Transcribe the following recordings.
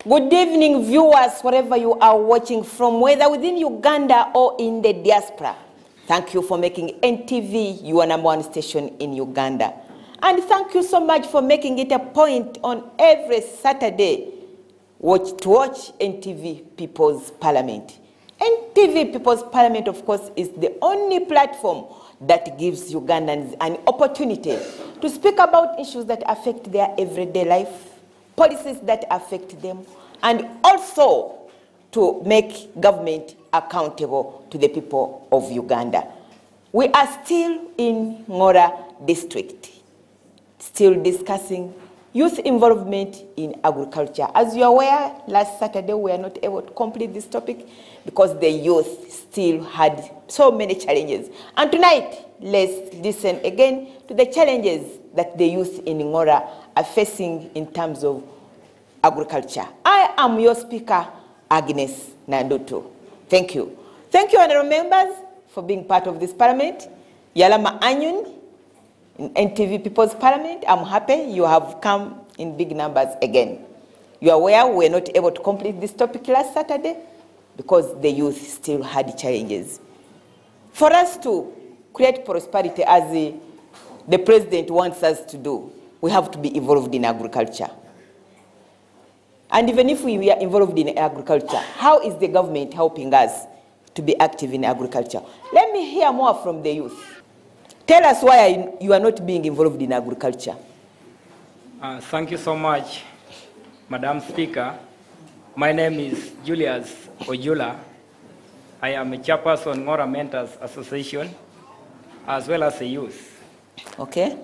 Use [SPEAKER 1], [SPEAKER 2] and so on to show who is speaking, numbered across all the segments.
[SPEAKER 1] Good evening, viewers, wherever you are watching from, whether within Uganda or in the diaspora. Thank you for making NTV your #1 station in Uganda. And thank you so much for making it a point on every Saturday to watch NTV People's Parliament. NTV People's Parliament, of course, is the only platform that gives Ugandans an opportunity to speak about issues that affect their everyday life, policies that affect them, and also to make government accountable to the people of Uganda. We are still in Ngora district, still discussing youth involvement in agriculture. As you are aware, last Saturday we were not able to complete this topic because the youth still had so many challenges. And tonight, let's listen again to the challenges that the youth in Ngora are facing in terms of agriculture. I am your speaker, Agnes Nandoto. Thank you. Thank you, honorable members, for being part of this parliament. Yalama Anyun, in NTV People's Parliament, I'm happy you have come in big numbers again. You are aware we were not able to complete this topic last Saturday because the youth still had challenges. For us to create prosperity as the president wants us to do, we have to be involved in agriculture. And even if we are involved in agriculture, how is the government helping us to be active in agriculture? Let me hear more from the youth. Tell us why you are not being involved in agriculture.
[SPEAKER 2] Thank you so much, Madam Speaker. My name is Julius Ojula. I am a chairperson Ngora Mentors Association, as well as a youth.
[SPEAKER 1] Okay.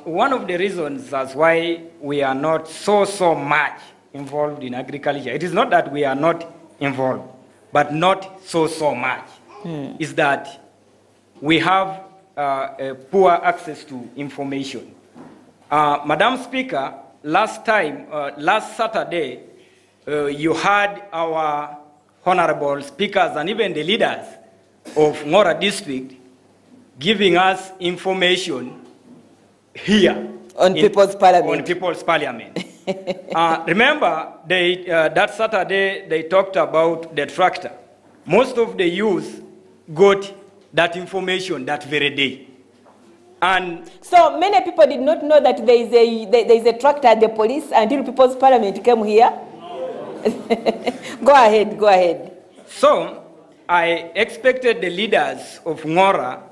[SPEAKER 2] One of the reasons as why we are not so much involved in agriculture, it is not that we are not involved, but not so much, is that we have poor access to information. Madam Speaker, last Saturday, you had our honorable speakers and even the leaders of Ngora district giving us information here.
[SPEAKER 1] On People's Parliament.
[SPEAKER 2] On People's Parliament. Remember, that Saturday they talked about the tractor. Most of the youth got that information that very day. And
[SPEAKER 1] so many people did not know that there is a tractor at the police until People's Parliament came here. Go ahead.
[SPEAKER 2] So I expected the leaders of Ngora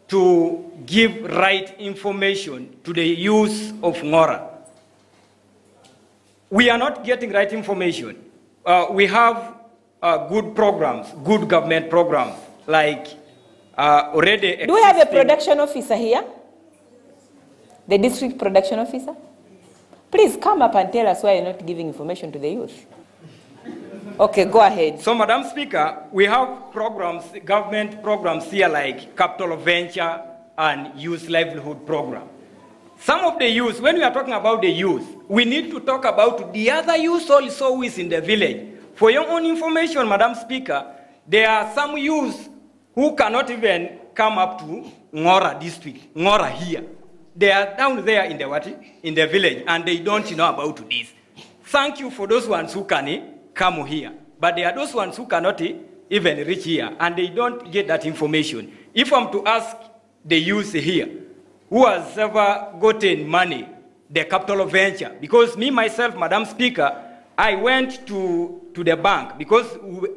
[SPEAKER 2] to give right information to the youth of Ngora. We are not getting right information. We have good programs, good government programs, like already existing.
[SPEAKER 1] Do we have a production officer here? The district production officer? Please come up and tell us why you're not giving information to the youth. Okay, go ahead.
[SPEAKER 2] So, Madam Speaker, we have programs, government programs here like Capital Venture and Youth Livelihood Program. Some of the youth, when we are talking about the youth, we need to talk about the other youth also who is in the village. For your own information, Madam Speaker, there are some youth who cannot even come up to Ngora district, Ngora here. They are down there in the village, and they don't know about this. Thank you for those ones who can come here. But there are those ones who cannot even reach here, and they don't get that information. If I'm to ask the youth here, who has ever gotten money, the capital venture, because me, myself, Madam Speaker, I went to the bank because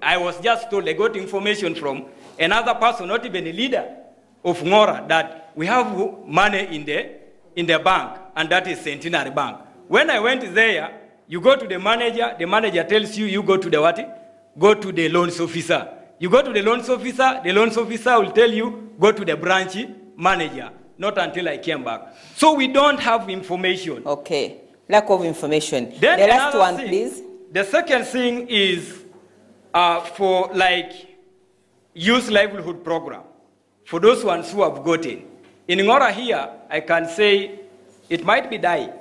[SPEAKER 2] I was just told, I got information from another person, not even a leader of Ngora, that we have money in the bank, and that is Centenary Bank. When I went there, you go to the manager tells you, you go to the what? Go to the loans officer. You go to the loans officer will tell you, go to the branch manager. Not until I came back. So we don't have information.
[SPEAKER 1] Okay, lack of information.
[SPEAKER 2] Then
[SPEAKER 1] the last one, please.
[SPEAKER 2] The second thing is for like youth livelihood program. For those ones who have gotten. In Ngora here, I can say it might be dying.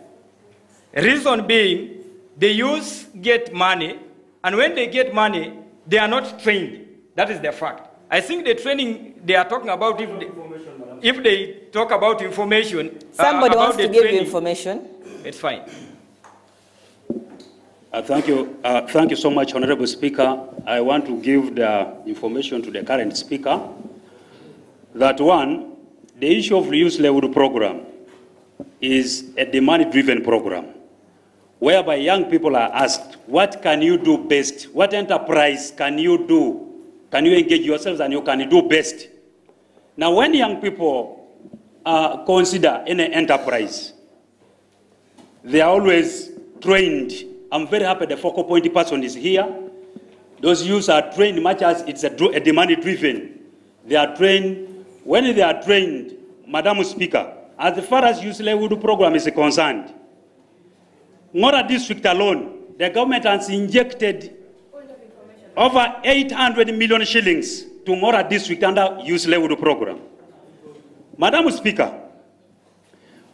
[SPEAKER 2] Reason being, the youth get money, and when they get money, they are not trained. That is the fact. I think the training they are talking about, if they talk about information,
[SPEAKER 1] somebody wants to give you information.
[SPEAKER 2] It's fine.
[SPEAKER 3] Thank you so much, Honorable Speaker. I want to give the information to the current Speaker that one, the issue of reuse level program is a demand-driven program, whereby young people are asked, what can you do best? What enterprise can you do? Can you engage yourselves and you can do best? Now, when young people consider any enterprise, they are always trained. I'm very happy the focal point person is here. Those youths are trained much as it's a demand-driven. They are trained. When they are trained, Madam Speaker, as far as youth level program is concerned, Ngora district alone, the government has injected over 800 million shillings to Ngora district under youth level program. Madam Speaker,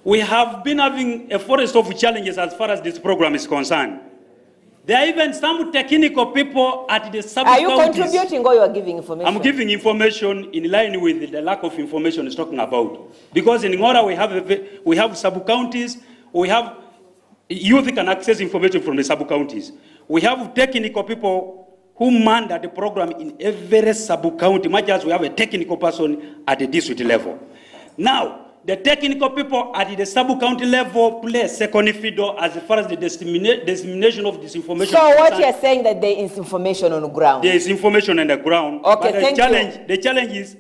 [SPEAKER 3] we have been having a forest of challenges as far as this program is concerned. There are even some technical people at the sub-counties.
[SPEAKER 1] Are you contributing or you are giving information?
[SPEAKER 3] I'm giving information in line with the lack of information is talking about. Because in Ngora we have sub-counties, we have youth can access information from the sub-counties. We have technical people who man that the program in every sub-county, much as we have a technical person at the district level. Now, the technical people at the sub-county level play second fiddle as far as the dissemination of this information.
[SPEAKER 1] So what you're saying that there is information on the ground? There
[SPEAKER 3] is information on the ground.
[SPEAKER 1] Okay,
[SPEAKER 3] but the challenge is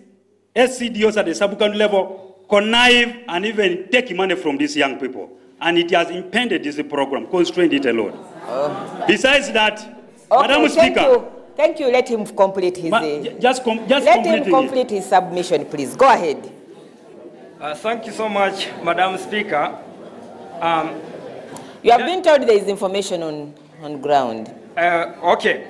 [SPEAKER 3] SCDOs at the sub-county level connive and even take money from these young people. And it has impeded this program, constrained it a lot. Besides that,
[SPEAKER 1] okay,
[SPEAKER 3] Madam Speaker.
[SPEAKER 1] Thank you. Let him complete his...
[SPEAKER 3] Let
[SPEAKER 1] him complete his submission, please. Go ahead.
[SPEAKER 2] Thank you so much, Madam Speaker.
[SPEAKER 1] You have been told there is information on ground.
[SPEAKER 2] Okay.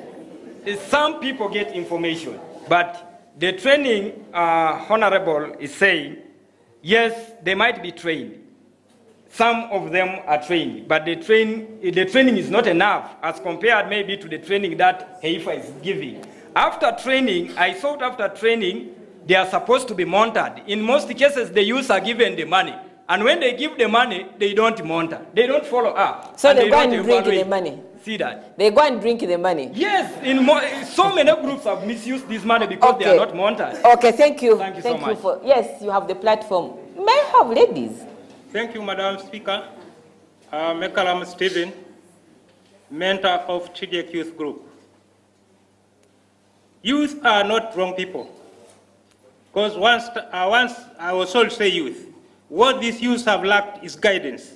[SPEAKER 2] Some people get information, but the training, Honorable is saying, yes, they might be trained. Some of them are trained, but the training is not enough as compared maybe to the training that Heifa is giving. After training, I thought after training, they are supposed to be monitored. In most cases, the youth are given the money. And when they give the money, they don't monitor. They don't follow up.
[SPEAKER 1] So they go and drink the money?
[SPEAKER 2] See that?
[SPEAKER 1] They go and drink the money?
[SPEAKER 2] Yes. So many groups have misused this money because they are not monitored.
[SPEAKER 1] Okay, thank you.
[SPEAKER 2] Thank you so much.
[SPEAKER 1] Yes, you have the platform. May I have ladies?
[SPEAKER 4] Thank you, Madam Speaker. Mekalam Stephen, mentor of TDEC Youth Group. Youth are not wrong people. Because once I was told to say youth, what these youths have lacked is guidance.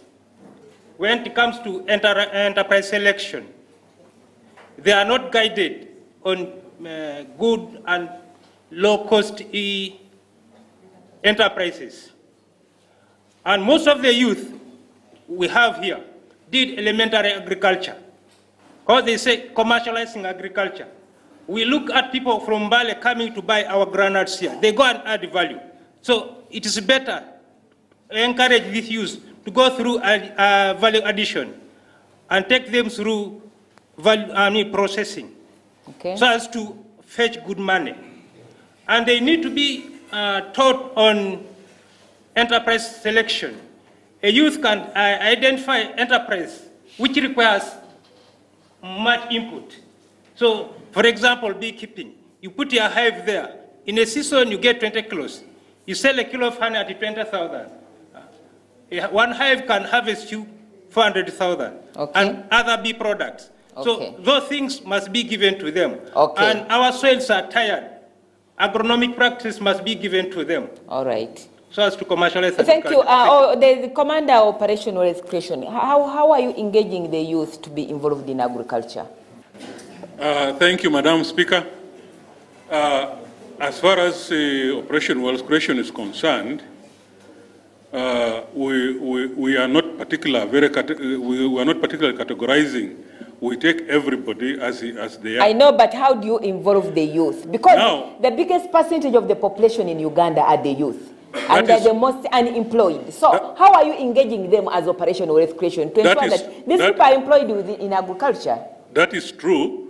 [SPEAKER 4] When it comes to enterprise selection, they are not guided on good and low-cost enterprises. And most of the youth we have here did elementary agriculture, because they say commercializing agriculture. We look at people from Bale coming to buy our groundnuts here. They go and add value. So it is better to encourage these youth to go through value addition and take them through processing, so as to fetch good money. And they need to be taught on enterprise selection. A youth can identify enterprise which requires much input. So, for example, beekeeping. You put your hive there. In a season, you get 20 kilos. You sell a kilo of honey at 20,000. One hive can harvest you 400,000. And other bee products. So those things must be given to them. And our soils are tired. Agronomic practice must be given to them.
[SPEAKER 1] All right.
[SPEAKER 4] So as to commercialize.
[SPEAKER 1] Thank you. The Commander Operational Education, how are you engaging the youth to be involved in agriculture?
[SPEAKER 5] Thank you, Madam Speaker. As far as Operation Wealth Creation is concerned, we are not particularly categorizing. We take everybody as they are.
[SPEAKER 1] I know, but how do you involve the youth? Because now, the biggest percentage of the population in Uganda are the youth. And they're the most unemployed. So how are you engaging them as operational wealth creation to ensure that these people are employed in agriculture?
[SPEAKER 5] That is true.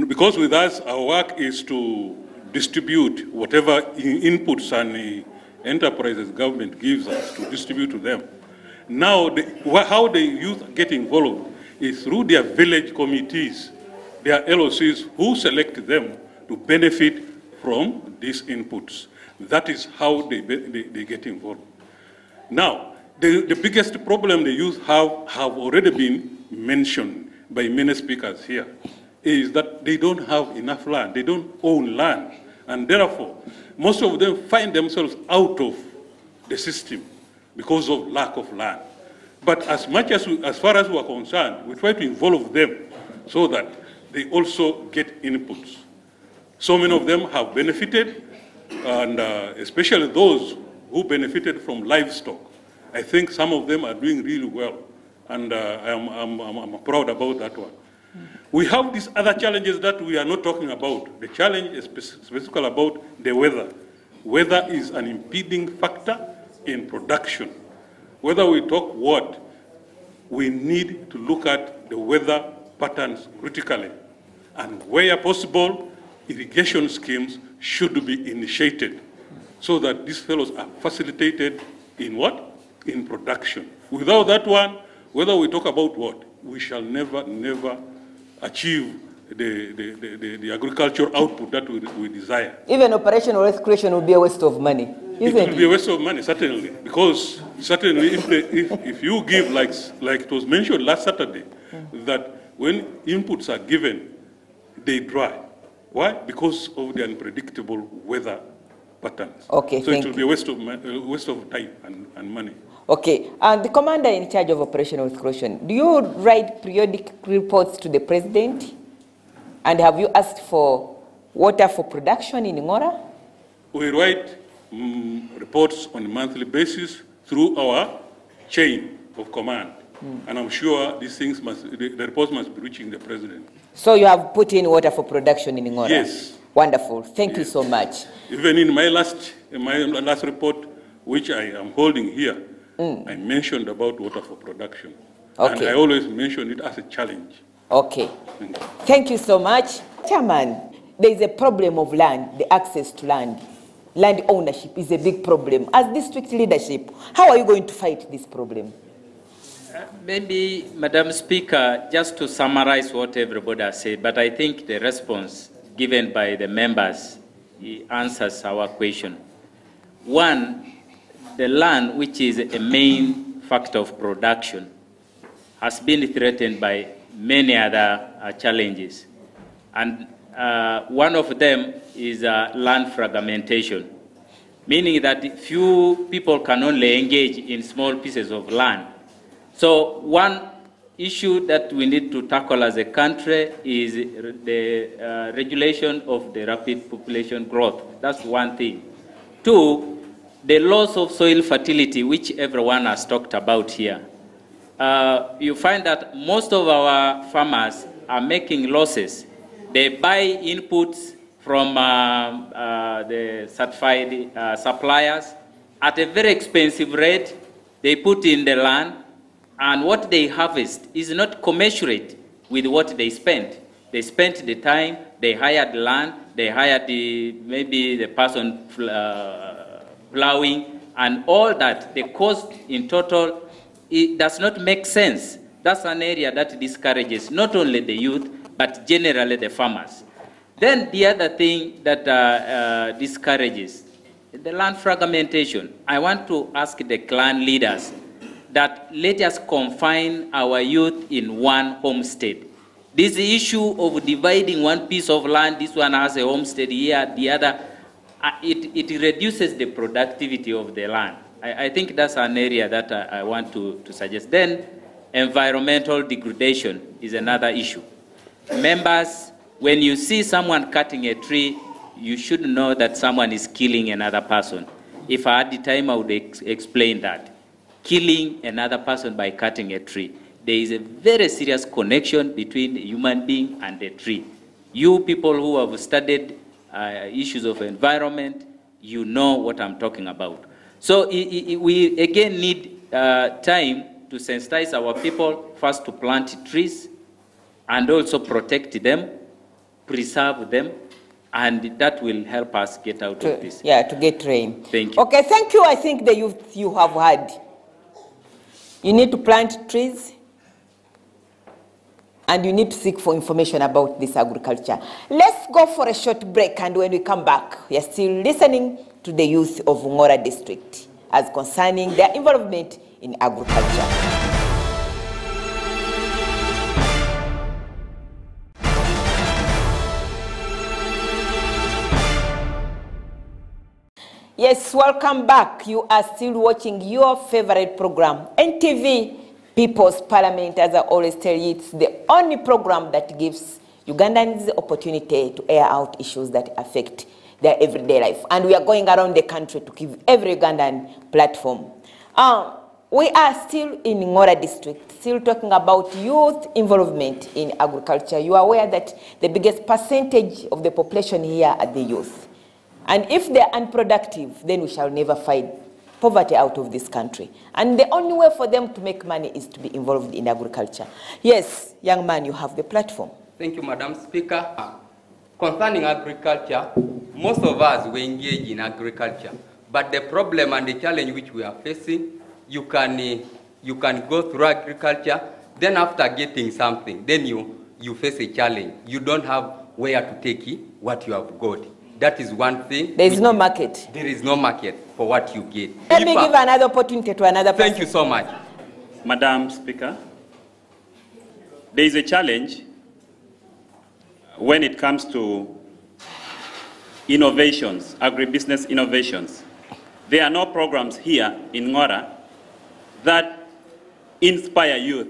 [SPEAKER 5] Because with us, our work is to distribute whatever inputs and enterprises government gives us to distribute to them. Now, how the youth get involved is through their village committees, their LOCs who select them to benefit from these inputs. That is how they get involved. Now, the biggest problem the youth have already been mentioned by many speakers here, is that they don't have enough land. They don't own land. And therefore, most of them find themselves out of the system because of lack of land. But as far as we are concerned, we try to involve them so that they also get inputs. So many of them have benefited, and especially those who benefited from livestock. I think some of them are doing really well, and I'm proud about that one. We have these other challenges that we are not talking about. The challenge is specifically about the weather. Weather is an impeding factor in production. Whether we talk what, we need to look at the weather patterns critically. And where possible, irrigation schemes should be initiated so that these fellows are facilitated in what? In production. Without that one, whether we talk about what, we shall never achieve the agricultural output that we desire.
[SPEAKER 1] Even operational recreation will be a waste of money, isn't it?
[SPEAKER 5] It will be a waste of money, certainly, because certainly if you give, like it was mentioned last Saturday, that when inputs are given, they dry. Why? Because of the unpredictable weather patterns.
[SPEAKER 1] Okay,
[SPEAKER 5] so it will be a waste of time and money.
[SPEAKER 1] Okay, and the commander in charge of operational recreation, do you write periodic reports to the president? And have you asked for water for production in Ngora?
[SPEAKER 5] We write reports on a monthly basis through our chain of command. And I'm sure these things the reports must be reaching the president.
[SPEAKER 1] So you have put in water for production in Ngora?
[SPEAKER 5] Yes.
[SPEAKER 1] Wonderful. Thank you so much.
[SPEAKER 5] Even in my last report, which I am holding here, I mentioned about water for production.
[SPEAKER 1] Okay.
[SPEAKER 5] And I always mention it as a challenge.
[SPEAKER 1] Okay. Thank you so much. Chairman, there is a problem of land, the access to land. Land ownership is a big problem. As district leadership, how are you going to fight this problem?
[SPEAKER 6] Maybe, Madam Speaker, just to summarize what everybody has said, but I think the response given by the members answers our question. One, the land, which is a main factor of production, has been threatened by many other challenges. And one of them is land fragmentation, meaning that few people can only engage in small pieces of land. So one issue that we need to tackle as a country is the regulation of the rapid population growth. That's one thing. Two, the loss of soil fertility, which everyone has talked about here. You find that most of our farmers are making losses. They buy inputs from the certified suppliers at a very expensive rate. They put in the land, and what they harvest is not commensurate with what they spent. They spent the time, they hired land, they hired maybe the person plowing, and all that. The cost in total, it does not make sense. That's an area that discourages not only the youth, but generally the farmers. Then the other thing that discourages, the land fragmentation. I want to ask the clan leaders that let us confine our youth in one homestead. This issue of dividing one piece of land, this one has a homestead here, the other, it reduces the productivity of the land. I think that's an area that I want to suggest. Then environmental degradation is another issue. Members, when you see someone cutting a tree, you should know that someone is killing another person. If I had the time, I would explain that. Killing another person by cutting a tree. There is a very serious connection between the human being and the tree. You people who have studied issues of environment, you know what I'm talking about. So we again need time to sensitize our people, first to plant trees and also protect them, preserve them, and that will help us get out of this.
[SPEAKER 1] Yeah, to get rain.
[SPEAKER 6] Thank you.
[SPEAKER 1] Okay, thank you. I think the youth you have had. You need to plant trees. and you need to seek for information about this agriculture. Let's go for a short break, and when we come back, we are still listening to the youth of Ngora district as concerning their involvement in agriculture. Yes, welcome back. You are still watching your favorite program, NTV People's Parliament. As I always tell you, it's the only program that gives Ugandans the opportunity to air out issues that affect their everyday life. And we are going around the country to give every Ugandan platform. We are still in Ngora district, still talking about youth involvement in agriculture. You are aware that the biggest percentage of the population here are the youth. And if they're unproductive, then we shall never fight poverty out of this country. And the only way for them to make money is to be involved in agriculture. Yes, young man, you have the platform.
[SPEAKER 7] Thank you, Madam Speaker. Concerning agriculture, most of us we engage in agriculture. But the problem and the challenge which we are facing, you can go through agriculture, then after getting something, then you face a challenge. You don't have where to take it, what you have got. That is one thing.
[SPEAKER 1] There is no market.
[SPEAKER 7] There is no market for what you get.
[SPEAKER 1] Let me give another opportunity to another person.
[SPEAKER 7] Thank you so much.
[SPEAKER 3] Madam Speaker, there is a challenge when it comes to innovations, agribusiness innovations. There are no programs here in Ngora that inspire youth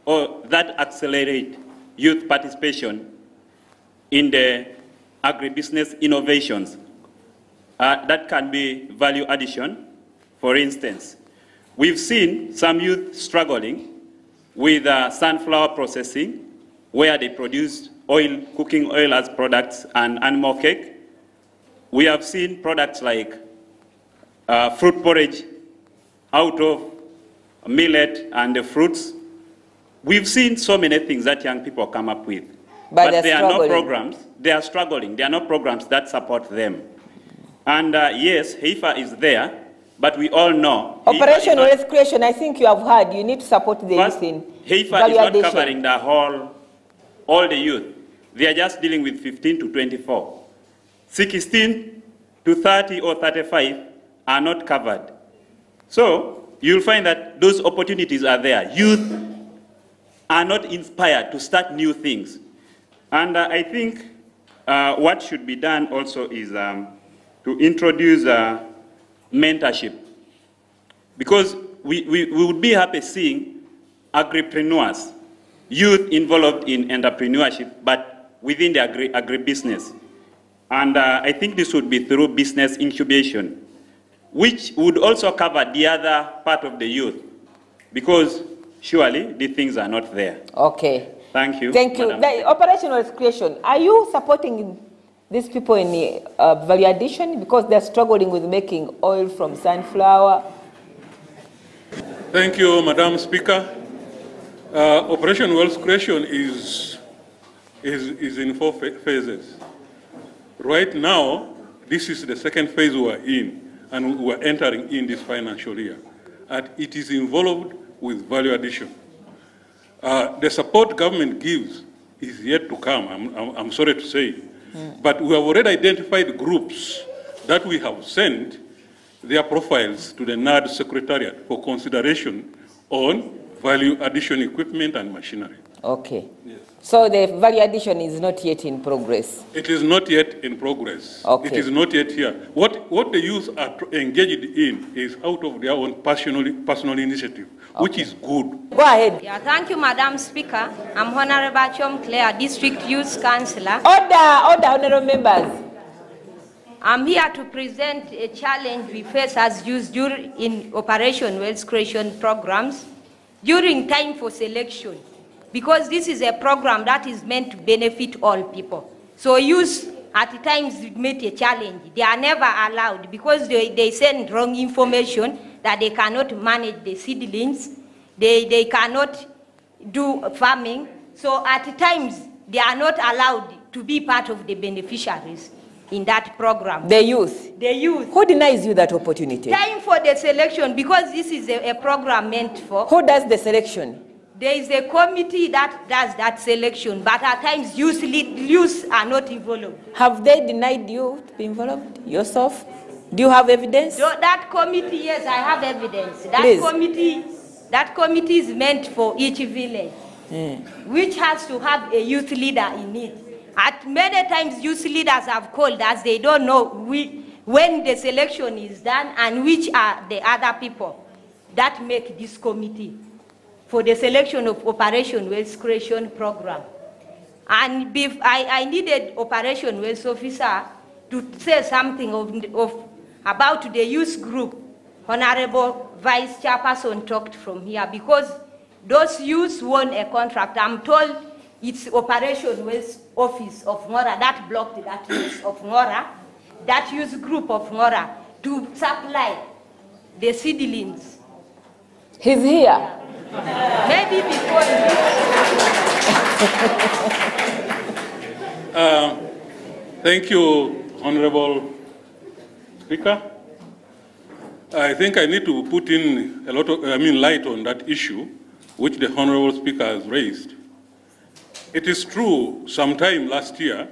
[SPEAKER 3] or that accelerate youth participation in the agribusiness innovations. That can be value addition. For instance, we've seen some youth struggling with sunflower processing, where they produce oil, cooking oil as products and animal cake. We have seen products like fruit porridge out of millet and the fruits. We've seen so many things that young people come up with. But there are no programs. They are struggling. There are no programs that support them. And yes, HEIFA is there, but we all know.
[SPEAKER 1] Operation Wealth Creation, I think you have heard, you need to support the youth in
[SPEAKER 3] HEIFA is not covering the all the youth. They are just dealing with 15 to 24. 16 to 30 or 35 are not covered. So you'll find that those opportunities are there. Youth are not inspired to start new things. And I think what should be done also is to introduce mentorship. Because we would be happy seeing agripreneurs, youth involved in entrepreneurship, but within the agribusiness. And I think this would be through business incubation, which would also cover the other part of the youth, because surely the things are not there.
[SPEAKER 1] Okay.
[SPEAKER 3] Thank you.
[SPEAKER 1] Thank you. The Operation Wealth Creation, are you supporting these people in value addition because they're struggling with making oil from sunflower?
[SPEAKER 5] Thank you, Madam Speaker. Operation Wealth Creation is in 4 phases. Right now, this is the second phase we are in, and we are entering in this financial year. And it is involved with value addition. The support government gives is yet to come, I'm sorry to say. But we have already identified groups that we have sent their profiles to the NAD Secretariat for consideration on value addition equipment and machinery.
[SPEAKER 1] Okay. Yes. So the value addition is not yet in progress?
[SPEAKER 5] It is not yet in progress.
[SPEAKER 1] Okay.
[SPEAKER 5] It is not yet here. What the youth are engaged in is out of their own personal initiative, okay, which is good.
[SPEAKER 1] Go ahead.
[SPEAKER 8] Yeah, thank you, Madam Speaker. I'm Honorable Chom Claire, District Youth Councillor.
[SPEAKER 1] Order, honorable members.
[SPEAKER 8] I'm here to present a challenge we face as youth in Operation Wealth Creation programs during time for selection, because this is a program that is meant to benefit all people. So youth at times meet a challenge. They are never allowed because they send wrong information that they cannot manage the seedlings, they cannot do farming. So at times they are not allowed to be part of the beneficiaries in that program.
[SPEAKER 1] The youth?
[SPEAKER 8] The youth.
[SPEAKER 1] Who denies you that opportunity?
[SPEAKER 8] Time for the selection, because this is a program meant for...
[SPEAKER 1] Who does the selection?
[SPEAKER 8] there is a committee that does that selection, but at times youth are not involved.
[SPEAKER 1] Have they denied you to be involved yourself? Do you have evidence?
[SPEAKER 8] So that committee, yes, I have evidence. That committee is meant for each village, which has to have a youth leader in it. At many times, youth leaders have called us. They don't know when the selection is done and which are the other people that make this committee for the selection of Operation Wealth Creation Program. And I needed Operation Wealth Officer to say something about the youth group. Honorable Vice Chairperson talked from here because those youths won a contract. I'm told it's Operation Wealth Office of Ngora that blocked that youth of Ngora, that youth group of Ngora to supply the seedlings.
[SPEAKER 1] He's here.
[SPEAKER 8] Maybe before
[SPEAKER 5] Thank you, Honorable Speaker. I think I need to put in a lot of, light on that issue, which the Honorable Speaker has raised. It is true, sometime last year,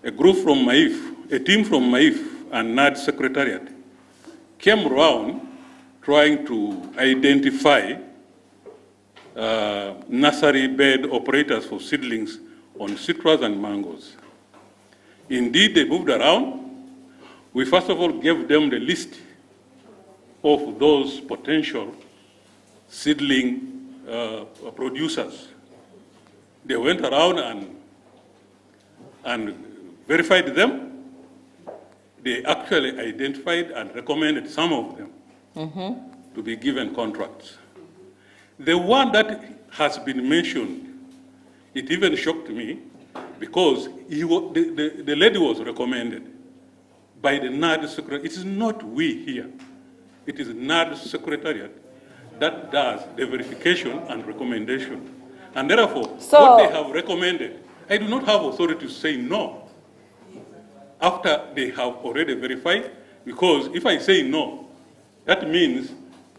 [SPEAKER 5] a group from MAIF, a team from MAIF and NAD Secretariat came around trying to identify nursery bed operators for seedlings on citrus and mangoes. Indeed, they moved around. We first of all gave them the list of those potential seedling producers. They went around and verified them. They actually identified and recommended some of them to be given contracts. The one that has been mentioned, it even shocked me because the lady was recommended by the NAD Secretariat. It is not we here. It is NAD Secretariat that does the verification and recommendation. And therefore, what they have recommended, I do not have authority to say no after they have already verified, because if I say no, that means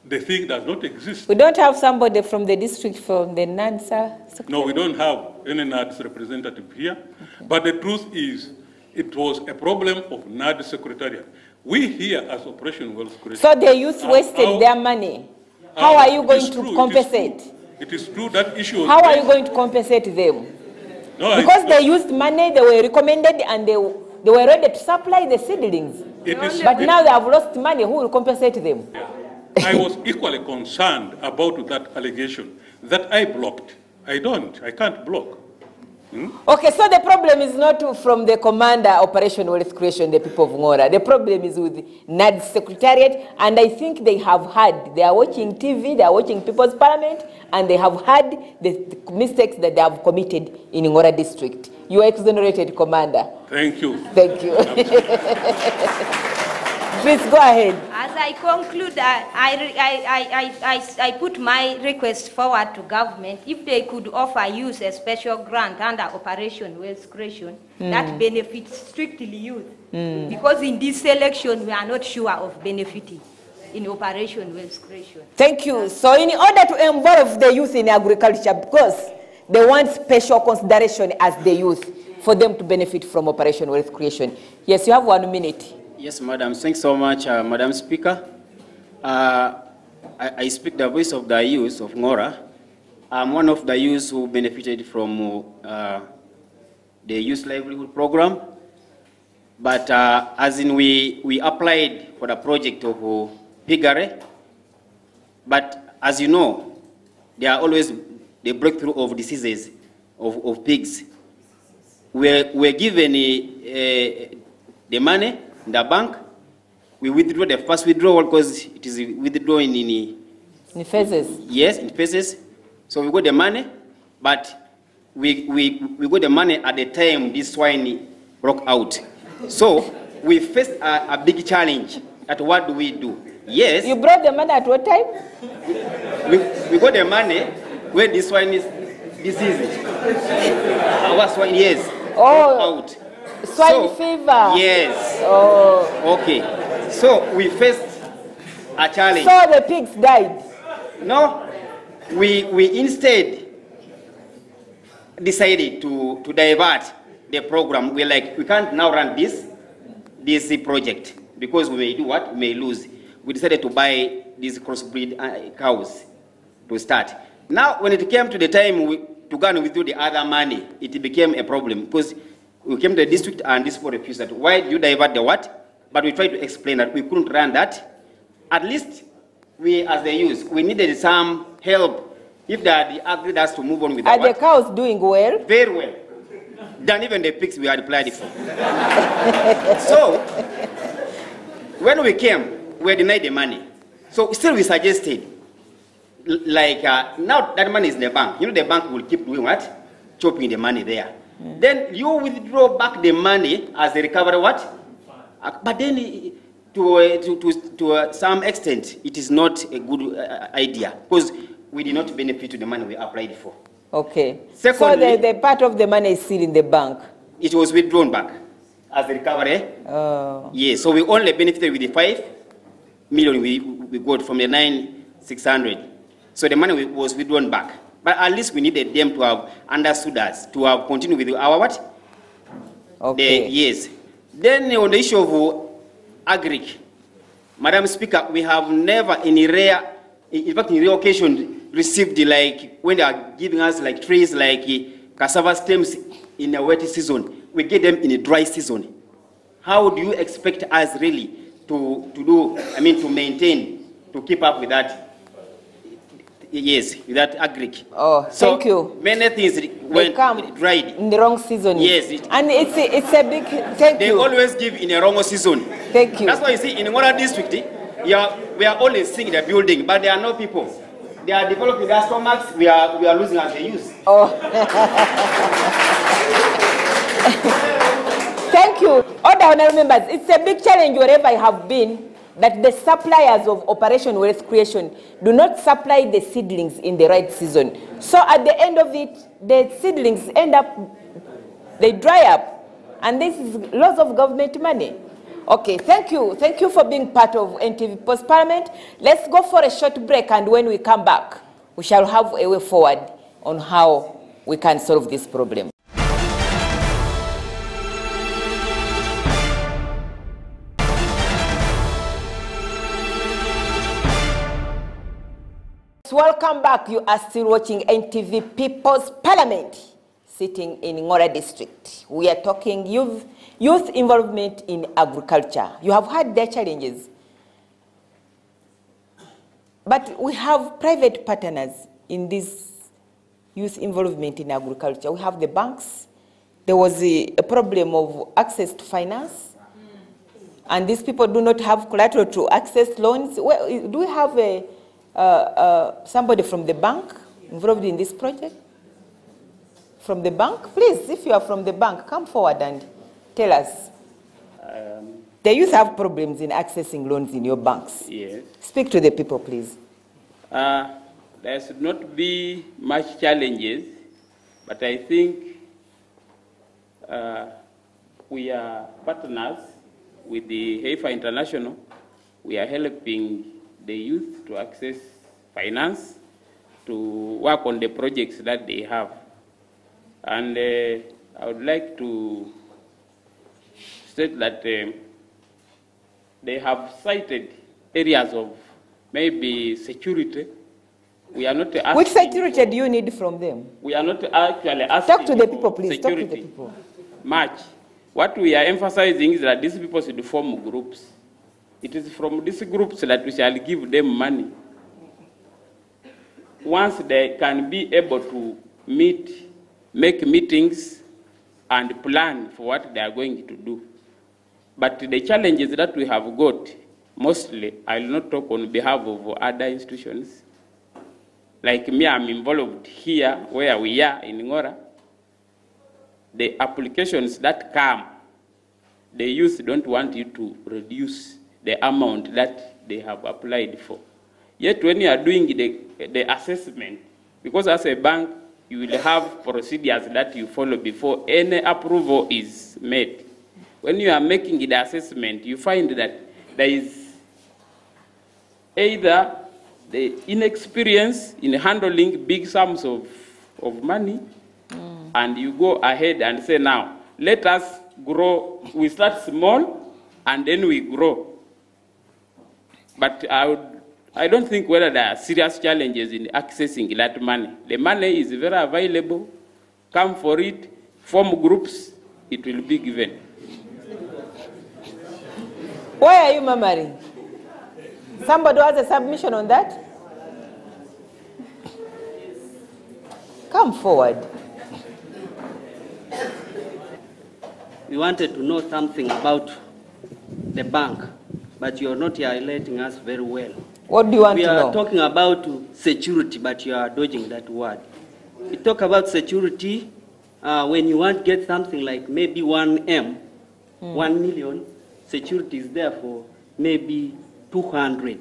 [SPEAKER 5] the thing does not exist.
[SPEAKER 1] We don't have somebody from the district from the NAD Secretariat?
[SPEAKER 5] No, we don't have any NAD representative here. But the truth is, it was a problem of NAD Secretariat. We here as Operation Wealth Creation.
[SPEAKER 1] So the youth wasted their money. How are you going to compensate?
[SPEAKER 5] It is true that issue.
[SPEAKER 1] How are you going to compensate them?
[SPEAKER 5] No,
[SPEAKER 1] because they used money, they were recommended, and they were ready to supply the seedlings. But now they have lost money. Who will compensate them?
[SPEAKER 5] Yeah. I was equally concerned about that allegation that I blocked. I can't block.
[SPEAKER 1] Okay, so the problem is not from the commander, Operation Wealth Creation, the people of Ngora. The problem is with NAD Secretariat, and I think they are watching TV, they are watching People's Parliament, and they have heard the mistakes that they have committed in Ngora district. You are exonerated, Commander.
[SPEAKER 5] Thank you.
[SPEAKER 1] Thank you. Please go ahead.
[SPEAKER 8] As I conclude, I put my request forward to government if they could offer youth a special grant under Operation Wealth Creation that benefits strictly youth. Because in this selection, we are not sure of benefiting in Operation Wealth Creation.
[SPEAKER 1] Thank you. So in order to involve the youth in agriculture, because they want special consideration as the youth for them to benefit from Operation Wealth Creation. Yes, you have 1 minute.
[SPEAKER 9] Yes, Madam. Thanks so much, Madam Speaker. I speak the voice of the youth of Ngora. I'm one of the youth who benefited from the Youth Livelihood Program. But as in we applied for the project of Pigare. But as you know, there are always the breakthrough of diseases of pigs. We're given the money in the bank. We withdraw the first withdrawal because it is withdrawing in
[SPEAKER 1] phases.
[SPEAKER 9] Yes, in phases. So we got the money, but we got the money at the time this swine broke out. So we faced a big challenge. At what do we do? Yes.
[SPEAKER 1] You brought the money at what time?
[SPEAKER 9] We got the money when this swine is diseased. Our swine, yes.
[SPEAKER 1] Oh.
[SPEAKER 9] Out.
[SPEAKER 1] Swine fever.
[SPEAKER 9] Yes.
[SPEAKER 1] Oh.
[SPEAKER 9] Okay. So we faced a challenge.
[SPEAKER 1] So the pigs died?
[SPEAKER 9] No. we instead decided to divert the program. We're like, we can't now run this project because we may do what? We may lose. We decided to buy these crossbreed cows to start. Now, when it came to the time to go and withdraw the other money, it became a problem because we came to the district and this people refused that. Why do you divert the what? But we tried to explain that we couldn't run that. At least we, as the youth, we needed some help. If they had agreed us to move on with
[SPEAKER 1] Are the cows doing well?
[SPEAKER 9] Very well. Than even the pigs we had applied for. So, when we came, we were denied the money. So still we suggested, like now that money is in the bank. You know the bank will keep doing what? Chopping the money there. Then you withdraw back the money as the recovery what? But then to some extent, it is not a good idea because we did not benefit to the money we applied for.
[SPEAKER 1] Okay.
[SPEAKER 9] Secondly,
[SPEAKER 1] so the part of the money is still in the bank?
[SPEAKER 9] It was withdrawn back as a recovery. Yes, so we only benefited with the 5 million we got from the 9,600. So the money was withdrawn back. But at least we needed them to have understood us, to have continued with our what?
[SPEAKER 1] Okay.
[SPEAKER 9] Yes. Then on the issue of agric, Madam Speaker, we have never in rare occasion received like when they are giving us like trees like cassava stems in a wet season, we get them in a dry season. How do you expect us really to do, to maintain, to keep up with that? Yes, with that agric.
[SPEAKER 1] Oh,
[SPEAKER 9] so
[SPEAKER 1] thank you.
[SPEAKER 9] Many things went dried.
[SPEAKER 1] In the wrong season.
[SPEAKER 9] Yes.
[SPEAKER 1] And it's a big, thank
[SPEAKER 9] you. They always give in a wrong season.
[SPEAKER 1] Thank you.
[SPEAKER 9] That's why you see in Ngora district, we are only seeing the building, but there are no people. They are developing their stomachs, we are losing as they use.
[SPEAKER 1] Oh. Thank you. All the honorable members, it's a big challenge wherever I have been that the suppliers of Operation Wealth Creation do not supply the seedlings in the right season. So at the end of it, the seedlings end up, they dry up. And this is loss of government money. Okay, thank you. Thank you for being part of NTV Post Parliament. Let's go for a short break, and when we come back, we shall have a way forward on how we can solve this problem. Welcome back. You are still watching NTV People's Parliament, sitting in Ngora District. We are talking youth involvement in agriculture. You have had their challenges. But we have private partners in this youth involvement in agriculture. We have the banks. There was a problem of access to finance. And these people do not have collateral to access loans. Well, do we have somebody from the bank involved in this project? From the bank? Please, if you are from the bank, come forward and tell us. The youth have problems in accessing loans in your banks.
[SPEAKER 6] Yes.
[SPEAKER 1] Speak to the people, please.
[SPEAKER 6] There should not be much challenges, but I think we are partners with the Heifa International. We are helping the youth to access finance, to work on the projects that they have. And I would like to state that they have cited areas of maybe security. We are not asking.
[SPEAKER 1] Which security do you need from them?
[SPEAKER 6] We are not actually asking.
[SPEAKER 1] Talk to the people, please.
[SPEAKER 6] Security.
[SPEAKER 1] Talk to the people.
[SPEAKER 6] Much. What we are emphasizing is that these people should form groups. It is from these groups that we shall give them money. Once they can be able to meet, make meetings, and plan for what they are going to do. But the challenges that we have got, mostly, I will not talk on behalf of other institutions. Like me, I'm involved here, where we are in Ngora. The applications that come, the youth don't want you to reduce the amount that they have applied for. Yet when you are doing the assessment, because as a bank, you will have procedures that you follow before any approval is made. When you are making the assessment, you find that there is either
[SPEAKER 10] the inexperience in handling big sums of money, and you go ahead and say, now, let us grow. We start small, and then we grow. But I don't think whether there are serious challenges in accessing that money. The money is very available. Come for it, form groups, it will be given.
[SPEAKER 1] Why are you murmuring? Somebody has a submission on that? Come forward.
[SPEAKER 11] We wanted to know something about the bank, but you're not highlighting us very well.
[SPEAKER 1] What do you want to know?
[SPEAKER 11] We are talking about security, but you are dodging that word. We talk about security when you want to get something like maybe 1 million, security is there for maybe 200.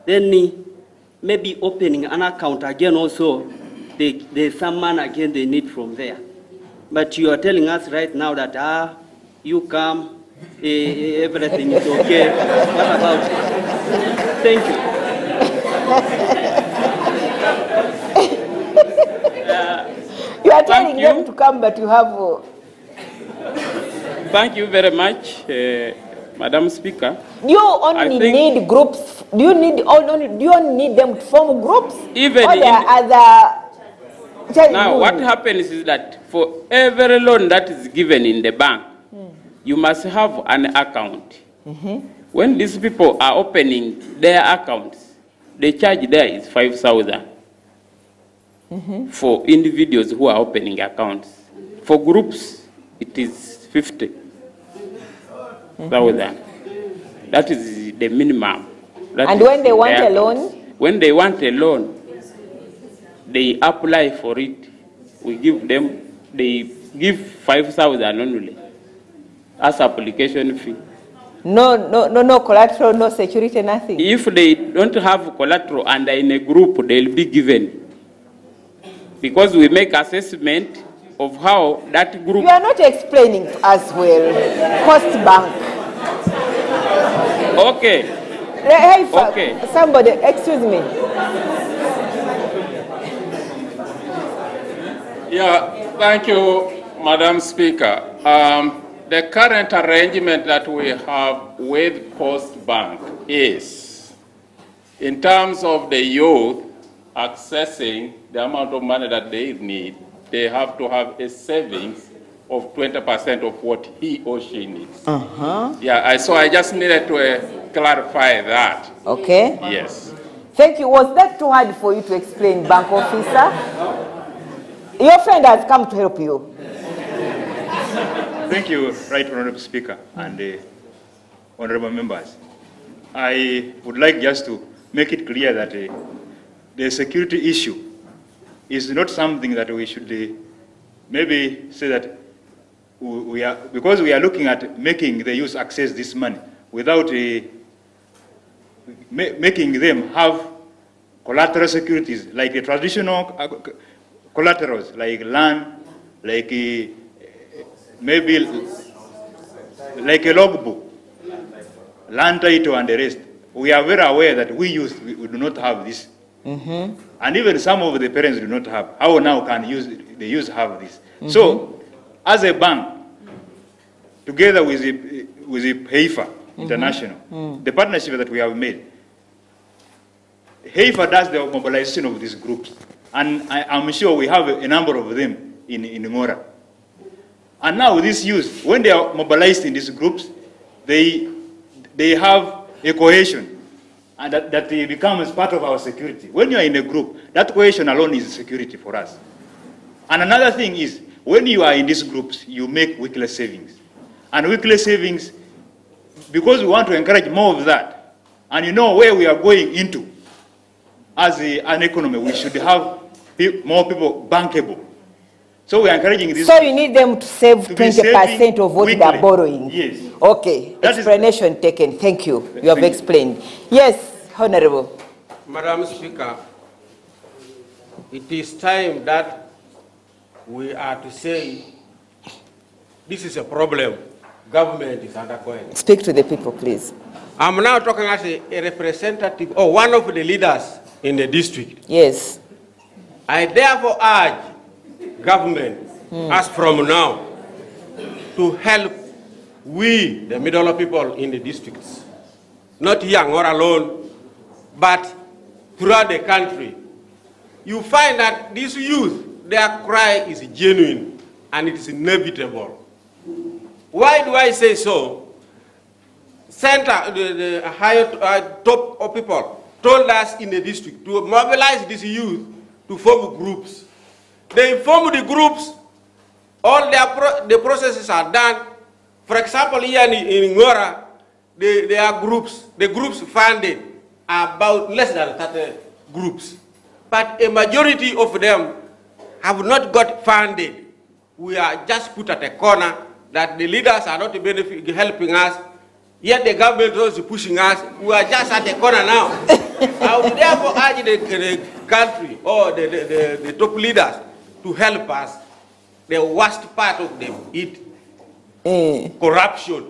[SPEAKER 11] Then maybe opening an account again also, there's some money again they need from there. But you are telling us right now that, you come, everything is okay. What about it? Thank you.
[SPEAKER 1] You are telling them to come, but you have...
[SPEAKER 10] Thank you very much, Madam Speaker.
[SPEAKER 1] Do you only need groups? Do you only need them to form groups?
[SPEAKER 10] Even
[SPEAKER 1] or there are other...
[SPEAKER 10] Now, what happens is that for every loan that is given in the bank, you must have an account. When these people are opening their accounts, the charge there is 5,000 for individuals who are opening accounts. For groups, it is 50,000. That is the minimum.
[SPEAKER 1] And when they want a loan?
[SPEAKER 10] When they want a loan, they apply for it. We give them, they give 5,000 only as application fee.
[SPEAKER 1] No collateral, no security, nothing.
[SPEAKER 10] If they don't have collateral and are in a group, they'll be given. Because we make assessment of how that group...
[SPEAKER 1] You are not explaining to us well. Cost bank.
[SPEAKER 10] Okay.
[SPEAKER 1] Hey,
[SPEAKER 10] okay.
[SPEAKER 1] Somebody, excuse me.
[SPEAKER 12] Yeah, thank you, Madam Speaker. The current arrangement that we have with Post Bank is, in terms of the youth accessing the amount of money that they need, they have to have a savings of 20% of what he or she needs. Yeah, so I just needed to clarify that.
[SPEAKER 1] Okay.
[SPEAKER 12] Yes.
[SPEAKER 1] Thank you. Was that too hard for you to explain, bank officer? Your friend has come to help you.
[SPEAKER 13] Thank you, Right Honorable Speaker and honorable members. I would like just to make it clear that the security issue is not something that we should maybe say that we are, because we are looking at making the youth access this money without making them have collateral securities like the traditional collaterals like land, like maybe like a logbook, land title and the rest. We are very aware that we do not have this. And even some of the parents do not have. How now can the youth have this? So, as a bank, together with the HEIFA International, the partnership that we have made, HEIFA does the mobilization of these groups. And I'm sure we have a number of them in Ngora. And now these youth, when they are mobilized in these groups, they have a cohesion, and that becomes part of our security. When you are in a group, that cohesion alone is security for us. And another thing is, when you are in these groups, you make weekly savings. And weekly savings, because we want to encourage more of that, and you know where we are going into, as an economy, we should have more people bankable. So we are encouraging this.
[SPEAKER 1] So you need them to save 20% of what they are borrowing.
[SPEAKER 13] Yes.
[SPEAKER 1] Okay. Explanation taken. Thank you. You have explained. Yes, Honorable.
[SPEAKER 14] Madam Speaker, it is time that we are to say this is a problem government is undergoing.
[SPEAKER 1] Speak to the people, please.
[SPEAKER 14] I'm now talking as a representative or one of the leaders in the district.
[SPEAKER 1] Yes.
[SPEAKER 14] I therefore urge government, as from now, to help we, the middle people in the districts, not here or alone, but throughout the country. You find that these youth, their cry is genuine and it is inevitable. Why do I say so? The higher top of people told us in the district to mobilize these youth to form groups. They form the groups, all the processes are done. For example, here in Ngora, there are groups. The groups funded are about less than 30 groups. But a majority of them have not got funded. We are just put at a corner that the leaders are not helping us, yet the government is pushing us. We are just at the corner now. I would therefore urge the country or the top leaders to help us. The worst part of them is corruption.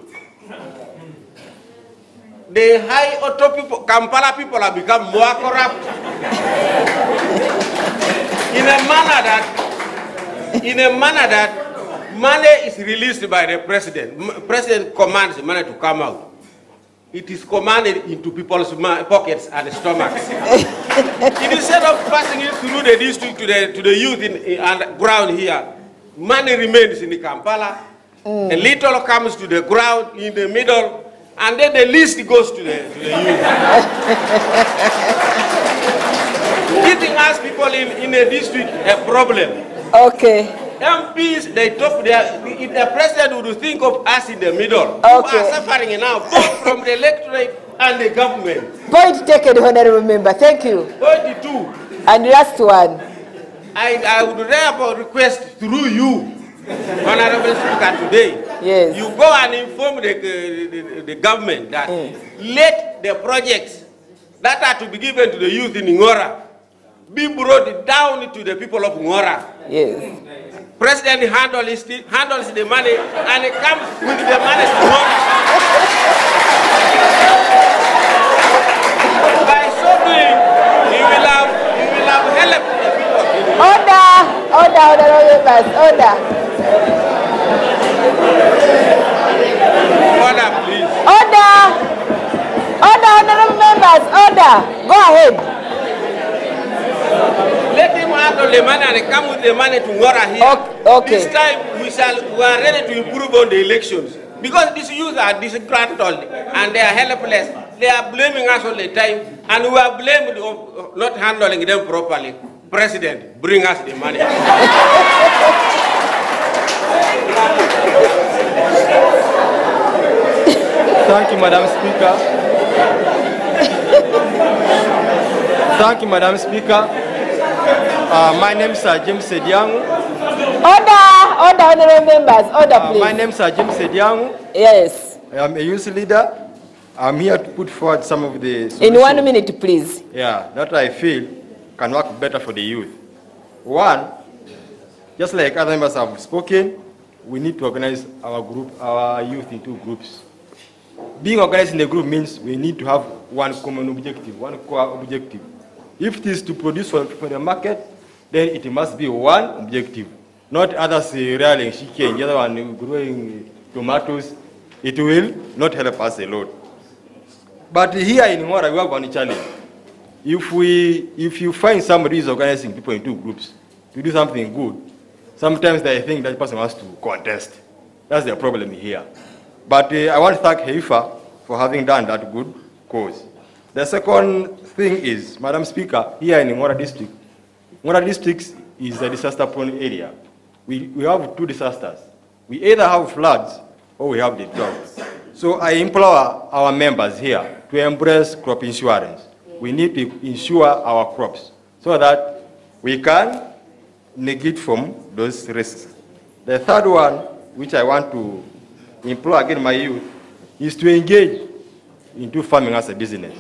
[SPEAKER 14] The high or top people, Kampala people have become more corrupt in a manner that money is released by the president. President commands the money to come out. It is commanded into people's pockets and stomachs. Instead of passing it through the district to the youth on the ground here, money remains in the Kampala. A little comes to the ground in the middle, and then the least goes to the youth. Giving us people in the district a problem.
[SPEAKER 1] Okay.
[SPEAKER 14] MPs, the president would think of us in the middle.
[SPEAKER 1] Okay.
[SPEAKER 14] Who are suffering now, both from the electorate and the government.
[SPEAKER 1] Point taken, Honorable Member. Thank you.
[SPEAKER 14] Point 2.
[SPEAKER 1] And last one.
[SPEAKER 14] I would therefore request through you, Honorable Speaker, today,
[SPEAKER 1] yes,
[SPEAKER 14] you go and inform the government that let the projects that are to be given to the youth in Ngora be brought down to the people of Ngora.
[SPEAKER 1] Yes.
[SPEAKER 14] President handles the money and it comes with the money to Ngora. By so doing, you will have helped the people.
[SPEAKER 1] Order, members, order.
[SPEAKER 14] Order, please.
[SPEAKER 1] Order, honorable members, order. Go ahead.
[SPEAKER 14] Let him handle the money and come with the money to Ngora here.
[SPEAKER 1] Okay.
[SPEAKER 14] This time we are ready to improve on the elections. Because these youth are disgruntled and they are helpless. They are blaming us all the time and we are blamed of not handling them properly. President, bring us the money.
[SPEAKER 15] Thank you, Madam Speaker. Thank you, Madam Speaker. My name is James Sediangu.
[SPEAKER 1] Order, honorable members, order, please.
[SPEAKER 15] My name is James Sediangu.
[SPEAKER 1] Yes.
[SPEAKER 15] I am a youth leader. I'm here to put forward some of the solutions.
[SPEAKER 1] In 1 minute, please.
[SPEAKER 15] Yeah, that I feel can work better for the youth. One, just like other members have spoken, we need to organize our youth into groups. Being organized in a group means we need to have one common objective, one core objective. If it is to produce for the market, then it must be one objective, not others rallying chicken, the other one growing tomatoes. It will not help us a lot. But here in Ngora, we have one challenge. If you find somebody who is organizing people into groups to do something good, sometimes they think that person has to contest. That's the problem here. But I want to thank Heifa for having done that good cause. The second thing is, Madam Speaker, here in Ngora District is a disaster-prone area. We have two disasters. We either have floods or we have the drought. So I implore our members here to embrace crop insurance. We need to insure our crops so that we can negate from those risks. The third one, which I want to implore again my youth, is to engage into farming as a business.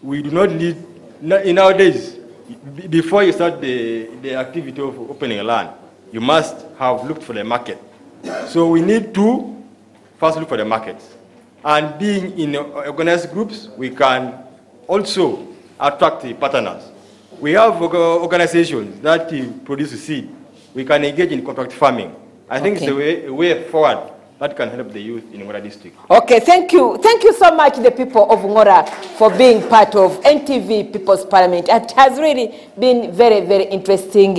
[SPEAKER 15] We do not need, in nowadays, before you start the activity of opening a land, you must have looked for the market. So we need to first look for the markets. And being in organized groups, we can also attract the partners. We have organizations that produce seed. We can engage in contract farming. I think it's a way forward that can help the youth in Ngora district.
[SPEAKER 1] Okay, thank you. Thank you so much, the people of Ngora, for being part of NTV People's Parliament. It has really been very, very interesting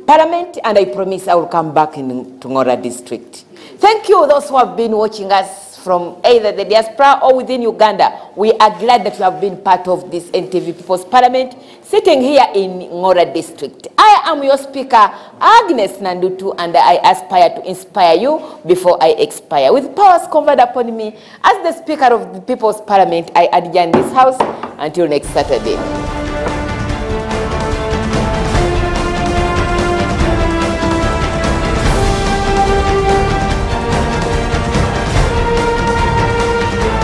[SPEAKER 1] parliament, and I promise I will come back to Ngora district. Thank you, those who have been watching us from either the diaspora or within Uganda. We are glad that you have been part of this NTV People's Parliament, sitting here in Ngora district. I am your speaker, Agnes Nandutu, and I aspire to inspire you before I expire. With powers conferred upon me as the Speaker of the People's Parliament, I adjourn this house until next Saturday.